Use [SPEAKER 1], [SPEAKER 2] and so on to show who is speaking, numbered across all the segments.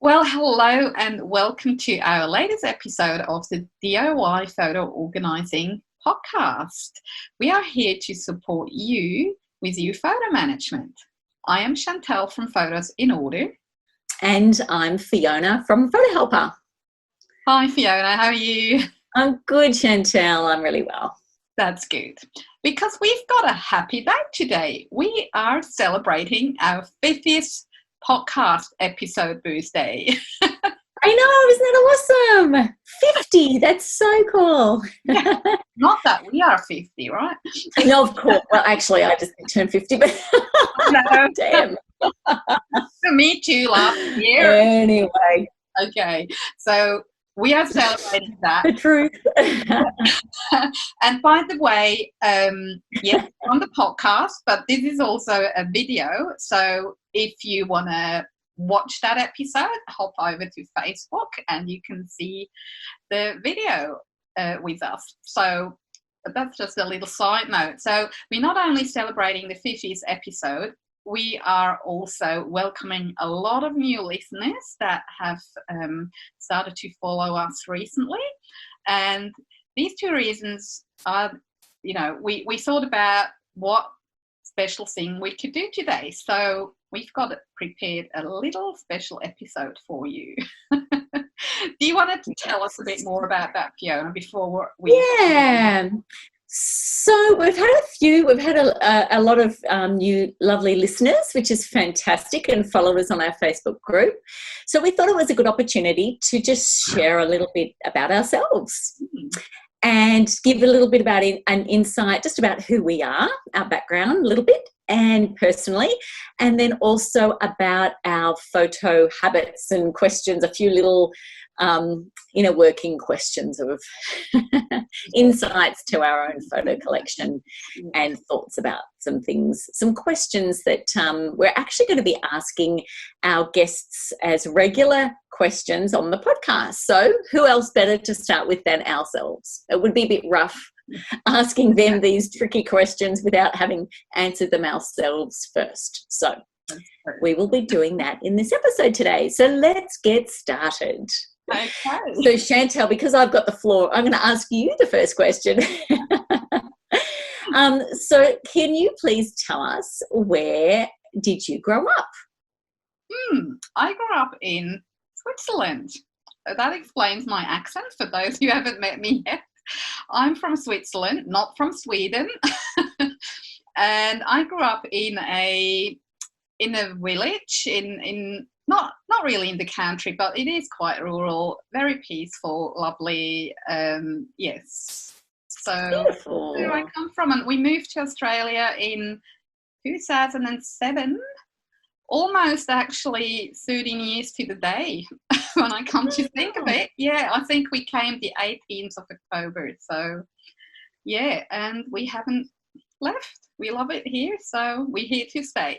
[SPEAKER 1] Well, hello and welcome to our latest episode of the DIY Photo Organising podcast. We are here to support you with your photo management. I am Chantal from Photos in Order.
[SPEAKER 2] And I'm Fiona from Photo Helper.
[SPEAKER 1] Hi Fiona, how are you?
[SPEAKER 2] I'm good, Chantal. I'm really well.
[SPEAKER 1] That's good. Because we've got a happy day today. We are celebrating our 50th podcast episode birthday.
[SPEAKER 2] I know, isn't that awesome? 50, that's so cool.
[SPEAKER 1] Yeah, not that we are 50, right?
[SPEAKER 2] No, of course. Well, actually, I just turned 50, but
[SPEAKER 1] no.
[SPEAKER 2] Damn.
[SPEAKER 1] Me too, last year.
[SPEAKER 2] Anyway.
[SPEAKER 1] Okay, so we are celebrating that.
[SPEAKER 2] The truth.
[SPEAKER 1] And by the way, yes, on the podcast, but this is also a video. So if you want to watch that episode, hop over to Facebook and you can see the video with us. So that's just a little side note. So we're not only celebrating the 50th episode, we are also welcoming a lot of new listeners that have started to follow us recently. And these two reasons are, we thought about what special thing we could do today. So we've got prepared a little special episode for you. Do you want to tell us a bit more about that, Fiona, before we...
[SPEAKER 2] Yeah. So we've had a lot of new lovely listeners, which is fantastic, and followers on our Facebook group. So we thought it was a good opportunity to just share a little bit about ourselves and give a little bit about an insight just about who we are, our background a little bit, and personally, and then also about our photo habits and questions, a few little inner working questions of insights to our own photo collection and thoughts about some things, some questions that we're actually going to be asking our guests as regular questions on the podcast. So who else better to start with than ourselves? It would be a bit rough asking them these tricky questions without having answered them ourselves first. So we will be doing that in this episode today. So let's get started.
[SPEAKER 1] Okay.
[SPEAKER 2] So Chantal, because I've got the floor, I'm going to ask you the first question. So can you please tell us, where did you grow up?
[SPEAKER 1] I grew up in Switzerland. That explains my accent for those who haven't met me yet. I'm from Switzerland, not from Sweden. And I grew up in a village in not really in the country, but it is quite rural, very peaceful, lovely. Yes. So
[SPEAKER 2] Beautiful.
[SPEAKER 1] where I come from, and we moved to Australia in 2007, almost actually 13 years to the day when I come to think of it. Yeah, I think we came the 18th of October. So yeah, and we haven't left. We love it here, so we're here to stay.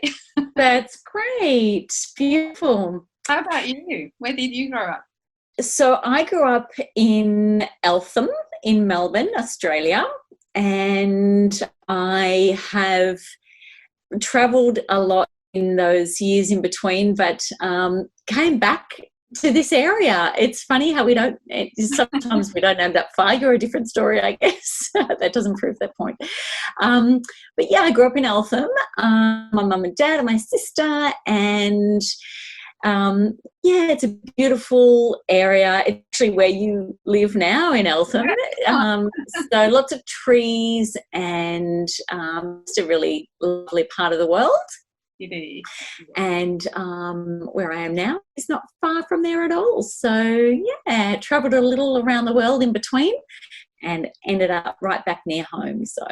[SPEAKER 2] That's great. Beautiful.
[SPEAKER 1] How about you? Where did you grow up?
[SPEAKER 2] So I grew up in Eltham in Melbourne, Australia, and I have travelled a lot in those years in between, but came back to this area. It's funny how sometimes we don't end up far. You're a different story, I guess. That doesn't prove that point. But yeah, I grew up in Eltham. My mum and dad and my sister, and it's a beautiful area. It's actually where you live now in Eltham. So lots of trees and it's a really lovely part of the world.
[SPEAKER 1] It is.
[SPEAKER 2] And where I am now is not far from there at all. So, yeah, travelled a little around the world in between and ended up right back near home. So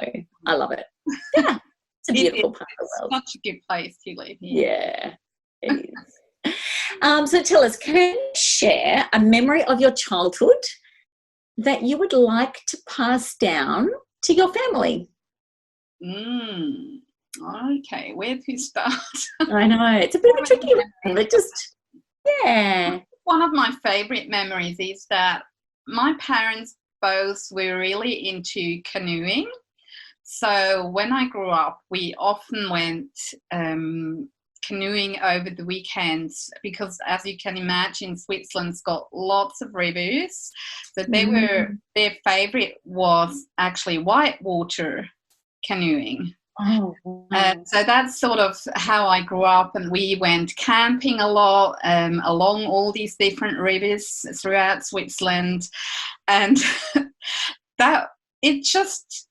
[SPEAKER 2] I love it. Yeah, it's a beautiful part of the world.
[SPEAKER 1] Such a good place to live here.
[SPEAKER 2] Yeah, it is. So tell us, can you share a memory of your childhood that you would like to pass down to your family?
[SPEAKER 1] Okay, where to start?
[SPEAKER 2] I know, it's a bit of a tricky one, but just, yeah.
[SPEAKER 1] One of my favourite memories is that my parents both were really into canoeing. So when I grew up, we often went canoeing over the weekends, because as you can imagine, Switzerland's got lots of rivers. So their favourite was actually whitewater canoeing.
[SPEAKER 2] Oh, wow.
[SPEAKER 1] So that's sort of how I grew up, and we went camping a lot along all these different rivers throughout Switzerland, and that it just,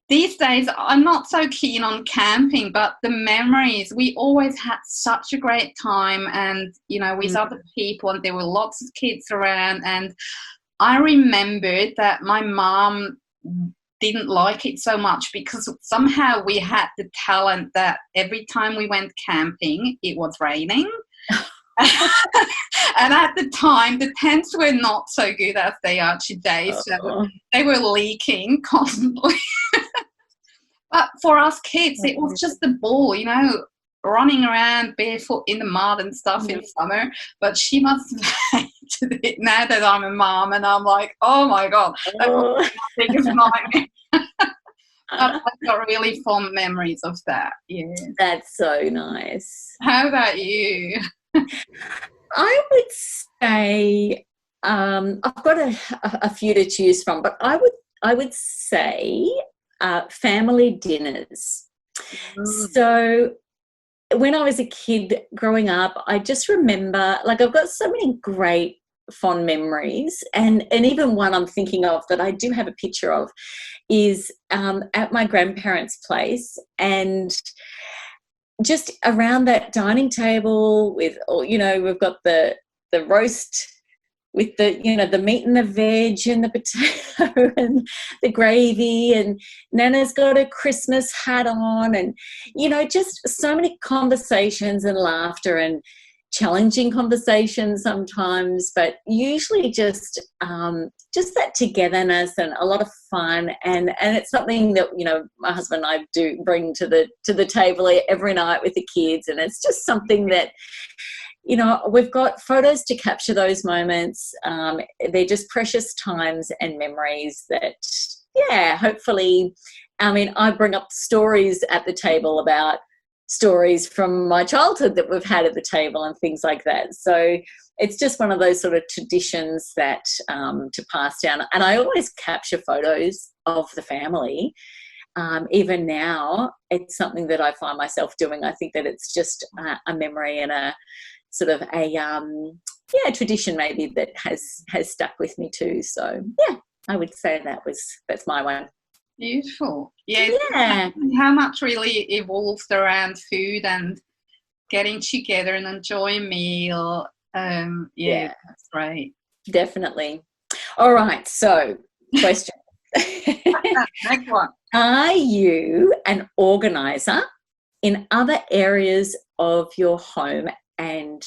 [SPEAKER 1] these days I'm not so keen on camping, but the memories, we always had such a great time, and with other people, and there were lots of kids around, and I remembered that my mum didn't like it so much because somehow we had the talent that every time we went camping, it was raining. And at the time, the tents were not so good as they are today, so they were leaking constantly. But for us kids, it was just the ball, running around barefoot in the mud and stuff in summer. But she must have hated it now that I'm a mum, and I'm like, oh my God, that was my biggest nightmare. I've got really fond memories of that. Yeah,
[SPEAKER 2] that's so nice.
[SPEAKER 1] How about you?
[SPEAKER 2] I would say I've got a few to choose from, but I would say family dinners. So when I was a kid growing up, I just remember, like, I've got so many great fond memories, and even one I'm thinking of that I do have a picture of is at my grandparents' place, and just around that dining table with, we've got the roast with the meat and the veg and the potato and the gravy, and Nana's got a Christmas hat on, and just so many conversations and laughter and challenging conversations sometimes, but usually just that togetherness and a lot of fun, and it's something that my husband and I do bring to the table every night with the kids, and it's just something that we've got photos to capture those moments. They're just precious times and memories that, hopefully, I bring up stories at the table about stories from my childhood that we've had at the table and things like that. So it's just one of those sort of traditions that to pass down. And I always capture photos of the family. Even now, it's something that I find myself doing. I think that it's just a memory and a sort of a tradition maybe that has stuck with me too. So I would say that's my one.
[SPEAKER 1] Beautiful. Yeah. How much really evolves around food and getting together and enjoying a meal. That's great.
[SPEAKER 2] Definitely. All right. So, question.
[SPEAKER 1] Next one.
[SPEAKER 2] Are you an organizer in other areas of your home and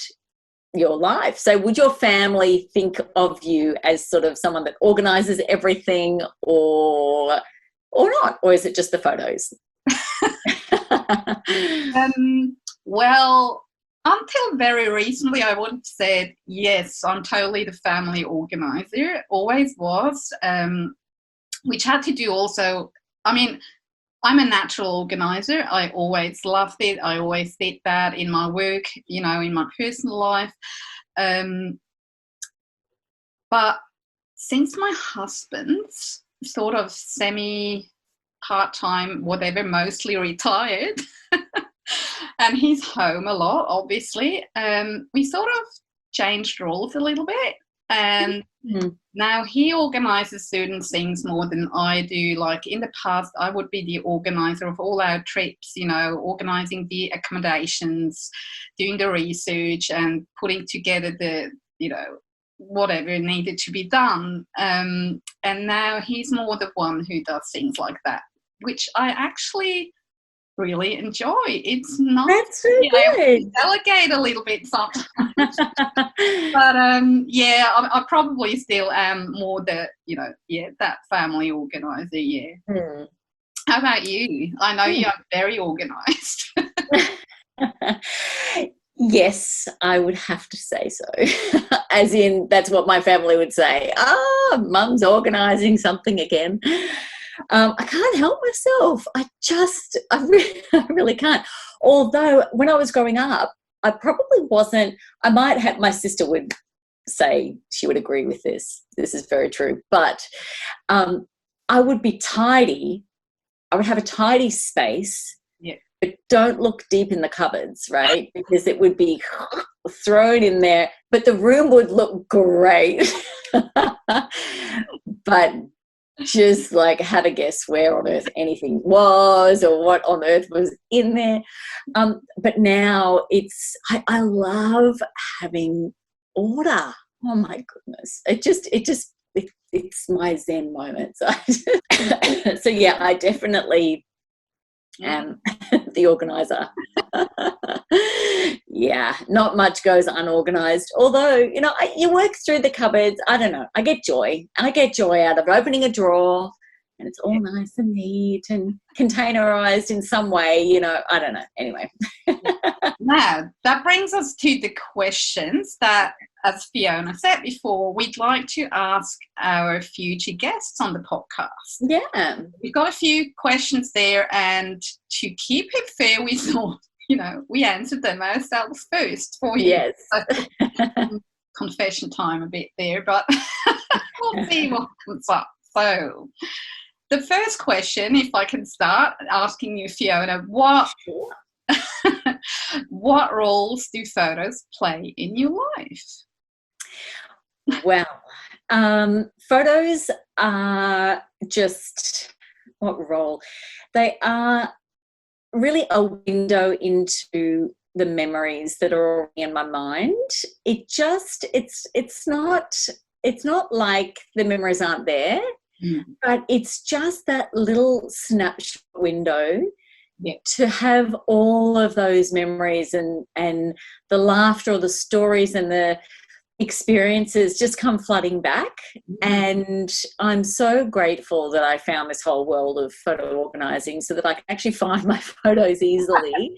[SPEAKER 2] your life? So would your family think of you as sort of someone that organizes everything, or not? Or is it just the photos?
[SPEAKER 1] Well, until very recently, I would have said, yes, I'm totally the family organizer. Always was, which had to do also, I'm a natural organizer. I always loved it. I always did that in my work, in my personal life. But since my husband's sort of semi-part-time, whatever, mostly retired, and he's home a lot, obviously, we sort of changed roles a little bit. And now he organises certain things more than I do. Like in the past, I would be the organiser of all our trips, organising the accommodations, doing the research and putting together the, whatever needed to be done. And now he's more the one who does things like that, which I actually really enjoy. It's not,
[SPEAKER 2] that's so good.
[SPEAKER 1] Delegate a little bit sometimes. But I probably still am more the that family organizer. How about you? I know you are very organized.
[SPEAKER 2] Yes, I would have to say so. As in, that's what my family would say. Mum's organising something again. I can't help myself. I really can't. Although when I was growing up, I probably wasn't, I might have, my sister would say she would agree with this. This is very true. But I would be tidy. I would have a tidy space, but don't look deep in the cupboards, right? Because it would be thrown in there, but the room would look great. But just like have a guess where on earth anything was or what on earth was in there. But now I love having order. Oh my goodness. It's my Zen moment. So yeah, I definitely am the organizer. Yeah, not much goes unorganized. Although, you work through the cupboards. I don't know. I get joy. I get joy out of opening a drawer and it's all nice and neat and containerized in some way, I don't know. Anyway.
[SPEAKER 1] Now, that brings us to the questions that, as Fiona said before, we'd like to ask our future guests on the podcast.
[SPEAKER 2] Yeah.
[SPEAKER 1] We've got a few questions there, and to keep it fair, we thought, we answered them ourselves first for you.
[SPEAKER 2] Yes.
[SPEAKER 1] So, confession time a bit there, but we'll see what comes up. So, the first question, if I can start asking you, Fiona, what roles do photos play in your life?
[SPEAKER 2] Well, photos are just, what role? They are really a window into the memories that are already in my mind. It's not like the memories aren't there, but it's just that little snapshot window to have all of those memories and the laughter or the stories and the experiences just come flooding back. And I'm so grateful that I found this whole world of photo organizing so that I can actually find my photos easily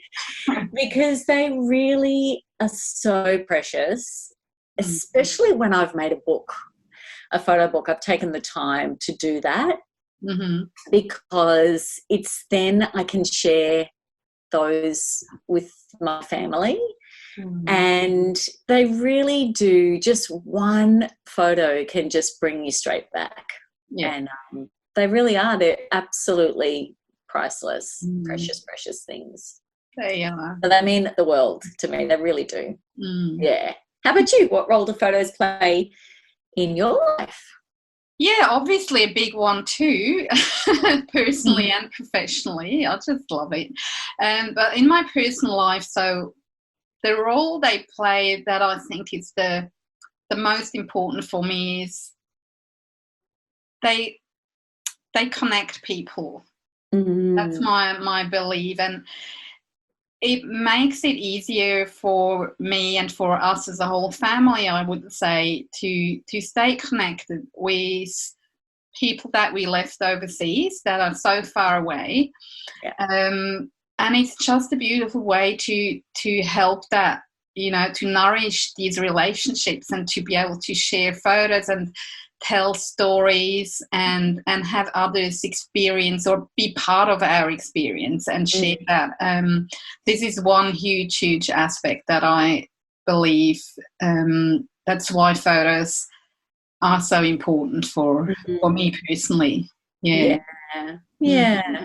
[SPEAKER 2] because they really are so precious, especially when I've made a photo book. I've taken the time to do that because it's then I can share those with my family. And they really do, just one photo can just bring you straight back. And they really are, they're absolutely priceless, precious things.
[SPEAKER 1] They are.
[SPEAKER 2] So they mean the world to me, they really do. Yeah. How about you? What role do photos play in your life?
[SPEAKER 1] Yeah, obviously a big one too, personally and professionally. I just love it. But in my personal life, so the role they play that I think is the most important for me is they connect people. That's my belief, and it makes it easier for me and for us as a whole family, I would say, to stay connected with people that we left overseas that are so far away. And it's just a beautiful way to help that, to nourish these relationships and to be able to share photos and tell stories and have others experience or be part of our experience and share that. This is one huge aspect that I believe that's why photos are so important for me personally.
[SPEAKER 2] Yeah,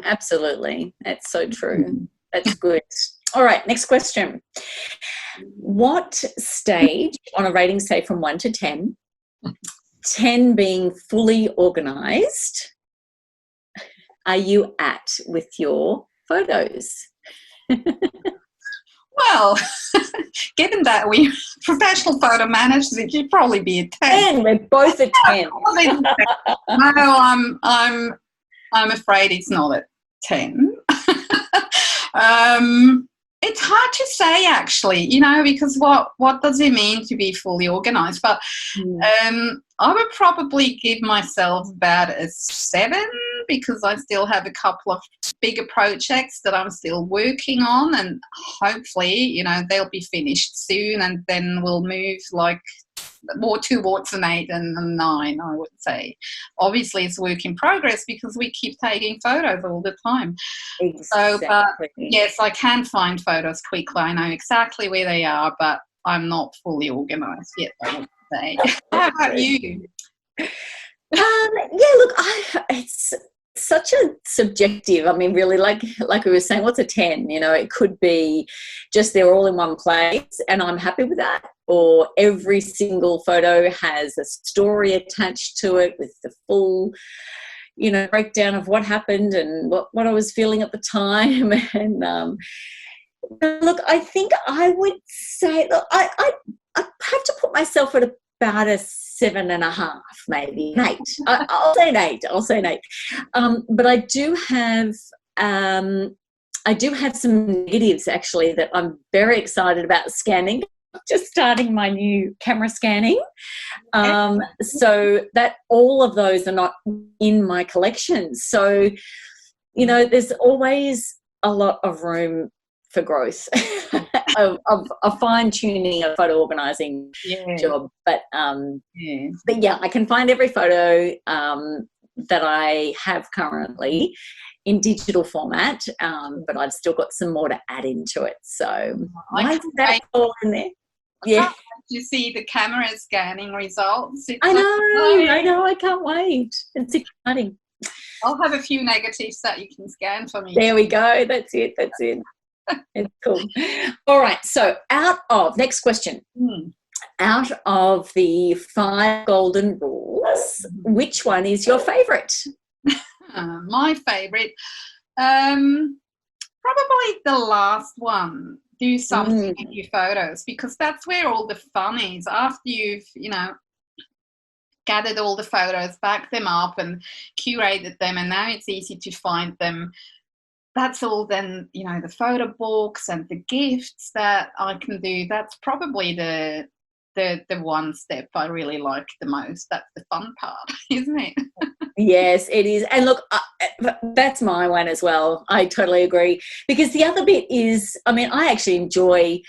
[SPEAKER 2] absolutely. That's so true. That's good. All right, next question. What stage on a rating, say from 1 to 10, 10 being fully organised, are you at with your photos?
[SPEAKER 1] Well, given that we professional photo managers, it should probably be a 10.
[SPEAKER 2] We're both a 10.
[SPEAKER 1] No, I'm afraid it's not a 10. It's hard to say, actually, because what does it mean to be fully organised? But I would probably give myself about a 7 because I still have a couple of bigger projects that I'm still working on, and hopefully, they'll be finished soon, and then we'll move more towards an 8 and a 9, I would say. Obviously, it's work in progress because we keep taking photos all the time.
[SPEAKER 2] Exactly.
[SPEAKER 1] So, but yes, I can find photos quickly. I know exactly where they are, but I'm not fully organised yet, I would say. How about you?
[SPEAKER 2] Yeah, look, it's such a subjective. I mean, really, like we were saying, what's a 10? You know, it could be just they're all in one place and I'm happy with that, or every single photo has a story attached to it with the full, you know, breakdown of what happened and what I was feeling at the time. And look, I think I would say, look, I have to put myself at about a 7.5, maybe an 8. I'll say an 8. But I do have some negatives actually that I'm very excited about scanning. Just starting my new camera scanning, so that all of those are not in my collection. So, you know, there's always a lot of room for growth of a fine-tuning, a photo organising job. But yeah, I can find every photo that I have currently in digital format, but I've still got some more to add into it. So why is that all in there? Yeah.
[SPEAKER 1] You see the camera scanning results.
[SPEAKER 2] I know. I can't wait. It's exciting.
[SPEAKER 1] I'll have a few negatives that you can scan for me.
[SPEAKER 2] There we go. That's it. It's cool. All right. So next question. Out of the 5 golden rules, which one is your favourite?
[SPEAKER 1] My favourite, probably the last one. Do something in your photos, because that's where all the fun is. After you've, you know, gathered all the photos, backed them up and curated them, and now it's easy to find them. That's all then, you know, the photo books and the gifts that I can do. That's probably the one step I really like the most. That's the fun part, isn't it?
[SPEAKER 2] Yes, it is. And look, that's my one as well. I totally agree. Because the other bit is, I mean, I actually enjoy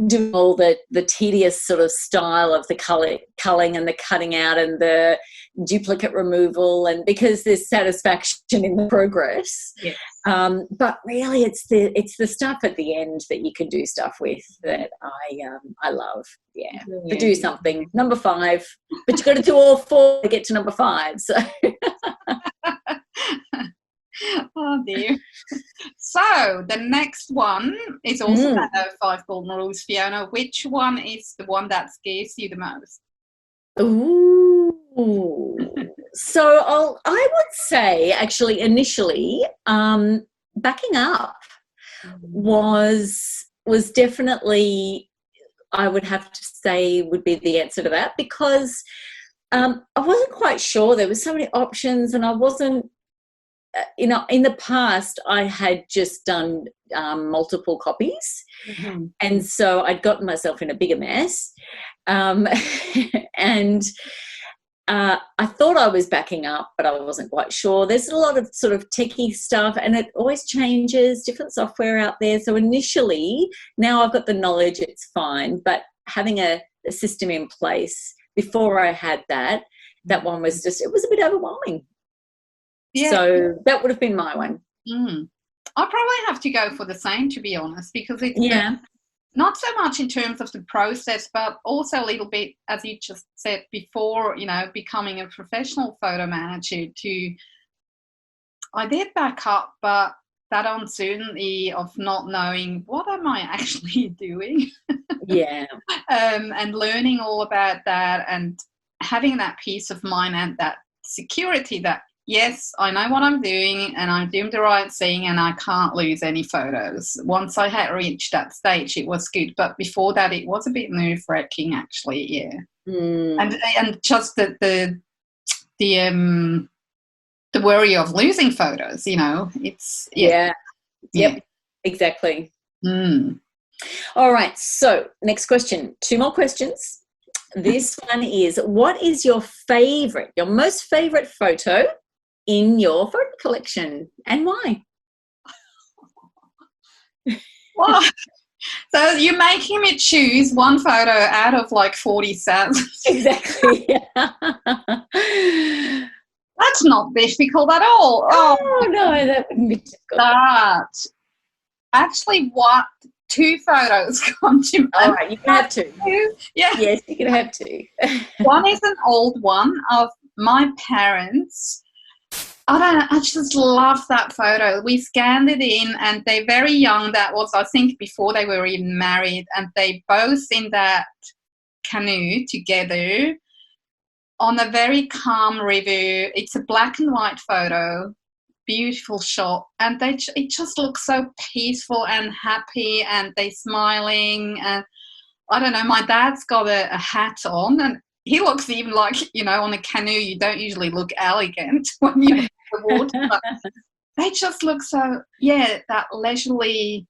[SPEAKER 2] doing all the tedious sort of style of the culling and the cutting out and the duplicate removal, and because there's satisfaction in the progress.
[SPEAKER 1] Yes.
[SPEAKER 2] But really it's the stuff at the end that you can do stuff with that I love. Yeah. To do something. Number 5. But you've got to do all 4 to get to number 5. So
[SPEAKER 1] oh dear. So the next one is also 5 golden rules, Fiona. Which one is the one that scares you the most?
[SPEAKER 2] Ooh. So I would say actually initially backing up was definitely, I would have to say, would be the answer to that, because I wasn't quite sure. There were so many options, and I wasn't, you know, in the past I had just done multiple copies, and so I'd gotten myself in a bigger mess, and I thought I was backing up, but I wasn't quite sure. There's a lot of sort of techie stuff, and it always changes, different software out there. So initially, now I've got the knowledge, it's fine, but having a system in place before I had that one was just, it was a bit overwhelming. Yeah. So that would have been my one.
[SPEAKER 1] I'll probably have to go for the same, to be honest, because it's not so much in terms of the process, but also a little bit, as you just said before, you know, becoming a professional photo manager. I did back up, but that uncertainty of not knowing what am I actually doing. And learning all about that and having that peace of mind and that security that, yes, I know what I'm doing and I'm doing the right thing and I can't lose any photos. Once I had reached that stage, it was good. But before that, it was a bit nerve-wracking, actually, And just the worry of losing photos, you know, it's...
[SPEAKER 2] Yep, exactly. All right, so next question. 2 more questions. This one is, what is your most favourite photo in your photo collection, and why?
[SPEAKER 1] Well, So you're making me choose one photo out of like 40,000.
[SPEAKER 2] Exactly.
[SPEAKER 1] That's not difficult at all.
[SPEAKER 2] Oh, no, that wouldn't be difficult.
[SPEAKER 1] That. Actually, what? Two photos come to mind.
[SPEAKER 2] All right, you can have two.
[SPEAKER 1] Yeah.
[SPEAKER 2] Yes, you can have two.
[SPEAKER 1] One is an old one of my parents. I don't know, I just love that photo. We scanned it in and they're very young. That was, I think, before they were even married, and they both in that canoe together on a very calm river. It's a black and white photo, beautiful shot, and it just looks so peaceful and happy, and they're smiling. And I don't know, my dad's got a hat on, and he looks even like, on a canoe you don't usually look elegant when you're in the water, but they just look so, that leisurely,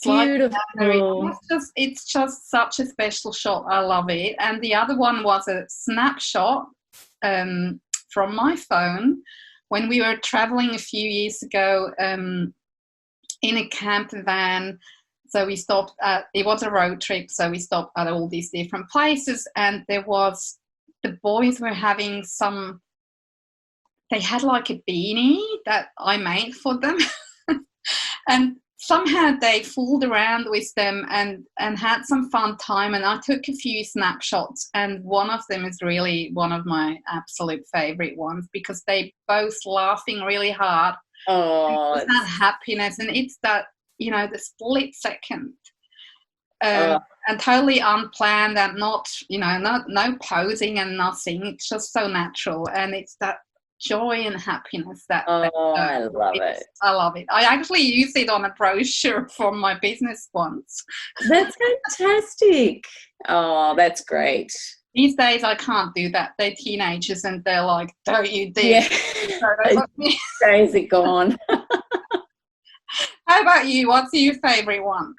[SPEAKER 2] Beautiful.
[SPEAKER 1] it's just such a special shot. I love it. And the other one was a snapshot from my phone when we were traveling a few years ago in a camper van. So we stopped it was a road trip, so we stopped at all these different places, and the boys were having they had like a beanie that I made for them. And somehow they fooled around with them and had some fun time, and I took a few snapshots, and one of them is really one of my absolute favorite ones because they both laughing really hard.
[SPEAKER 2] Oh,
[SPEAKER 1] it's that happiness, and it's that, the split second, and totally unplanned, and not no posing and nothing. It's just so natural, and it's that joy and happiness that
[SPEAKER 2] I love it.
[SPEAKER 1] I love it. I actually use it on a brochure for my business once.
[SPEAKER 2] That's fantastic. Oh, that's great.
[SPEAKER 1] These days I can't do that. They're teenagers and they're like, don't you dare.
[SPEAKER 2] Yeah. Days are gone.
[SPEAKER 1] How about you? What's your favourite one?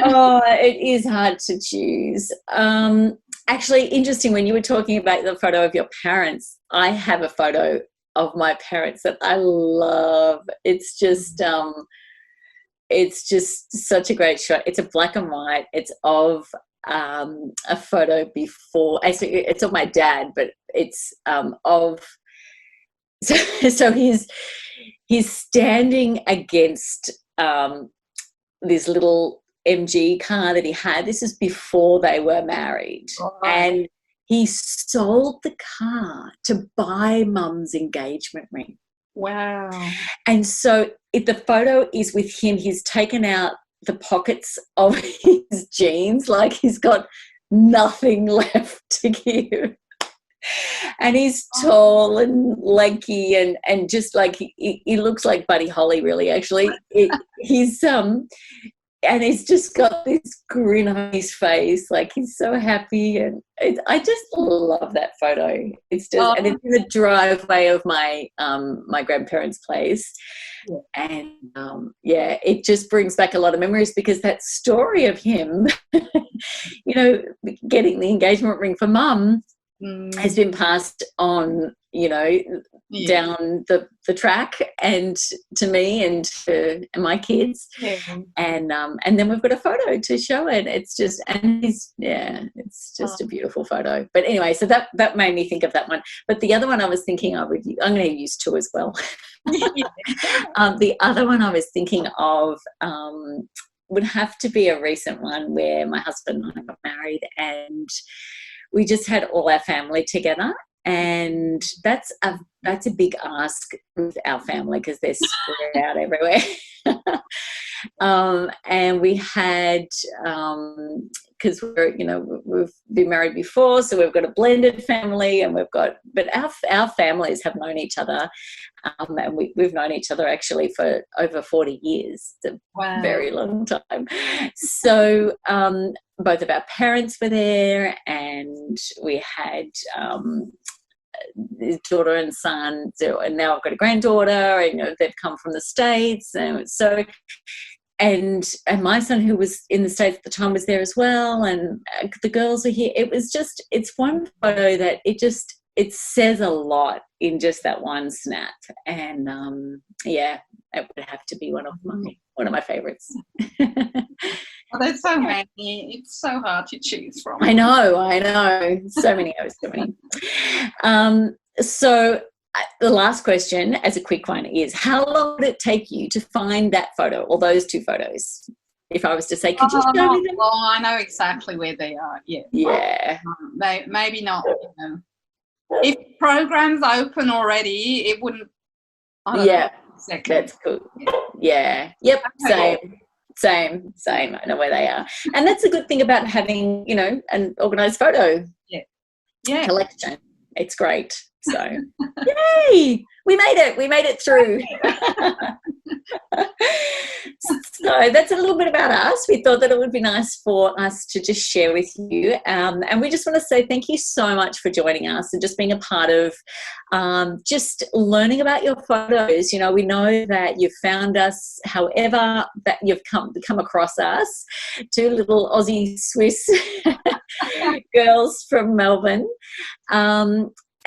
[SPEAKER 2] Oh, it is hard to choose. Actually, interesting, when you were talking about the photo of your parents, I have a photo of my parents that I love. It's just such a great shot. It's a black and white. It's of a photo before. Actually, it's of my dad, but it's of. So he's standing against this little MG car that he had. This is before they were married. Oh. And he sold the car to buy Mum's engagement ring.
[SPEAKER 1] Wow.
[SPEAKER 2] And so if the photo is with him, he's taken out the pockets of his jeans, like he's got nothing left to give. And he's tall and lanky and just like he looks like Buddy Holly, really, actually. He's and he's just got this grin on his face, like he's so happy, and I just love that photo. It's just, and it's in the driveway of my my grandparents' place, and it just brings back a lot of memories because that story of him, getting the engagement ring for Mum has been passed on, down the track and to me and to my kids. Yeah. And then we've got a photo to show it. It's just, it's just a beautiful photo. But anyway, so that made me think of that one. But the other one I was thinking I'm going to use two as well. The other one I was thinking of would have to be a recent one where my husband and I got married, and we just had all our family together, and that's a big ask with our family because they're spread out everywhere. And we had, because we've been married before, so we've got a blended family, and but our families have known each other, and we've known each other actually for over 40 years. It's a very long time. So both of our parents were there, and we had his daughter and son, and now I've got a granddaughter, and they've come from the States, and so and my son, who was in the States at the time, was there as well, and the girls are here. It was just, it's one photo that it just it says a lot in just that one snap. And yeah, it would have to be one of my favorites.
[SPEAKER 1] Well, there's so many. It's so hard to choose from.
[SPEAKER 2] I know. So many. So the last question, as a quick one, is how long would it take you to find that photo or those two photos? If I was to say, could you show me them?
[SPEAKER 1] Well, I know exactly where they are. Yeah.
[SPEAKER 2] Yeah.
[SPEAKER 1] Maybe not. You know. If program's open already, it wouldn't. I don't know,
[SPEAKER 2] that's cool. Yeah. Yep. Same. I know where they are, and that's a good thing about having, you know, an organised photo collection. It's great. So, yay! We made it through. So that's a little bit about us. We thought that it would be nice for us to just share with you. And we just want to say thank you so much for joining us and just being a part of just learning about your photos. You know, we know that you've found us however that you've come across us, two little Aussie Swiss girls from Melbourne.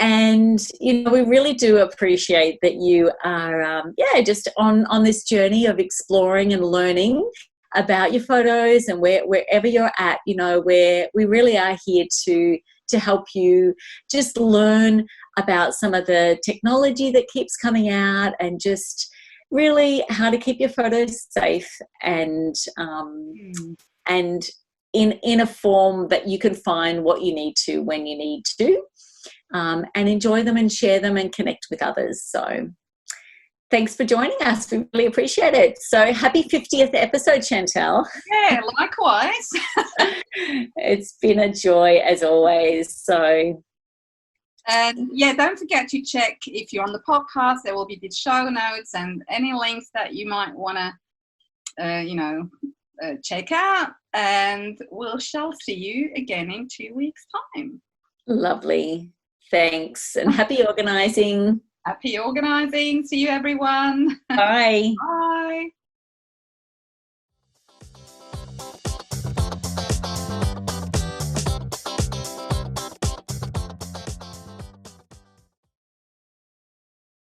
[SPEAKER 2] And, you know, we really do appreciate that you are, just on this journey of exploring and learning about your photos, and wherever you're at, you know, where we really are here to help you just learn about some of the technology that keeps coming out, and just really how to keep your photos safe and in a form that you can find what you need to when you need to. And enjoy them and share them and connect with others. So thanks for joining us. We really appreciate it. So happy 50th episode, Chantal.
[SPEAKER 1] Yeah, likewise.
[SPEAKER 2] It's been a joy as always. So,
[SPEAKER 1] and don't forget to check, if you're on the podcast, there will be the show notes and any links that you might want to, check out. And we shall see you again in 2 weeks' time.
[SPEAKER 2] Lovely. Thanks, and happy organising.
[SPEAKER 1] Happy organising. See you, everyone.
[SPEAKER 2] Bye.
[SPEAKER 1] Bye.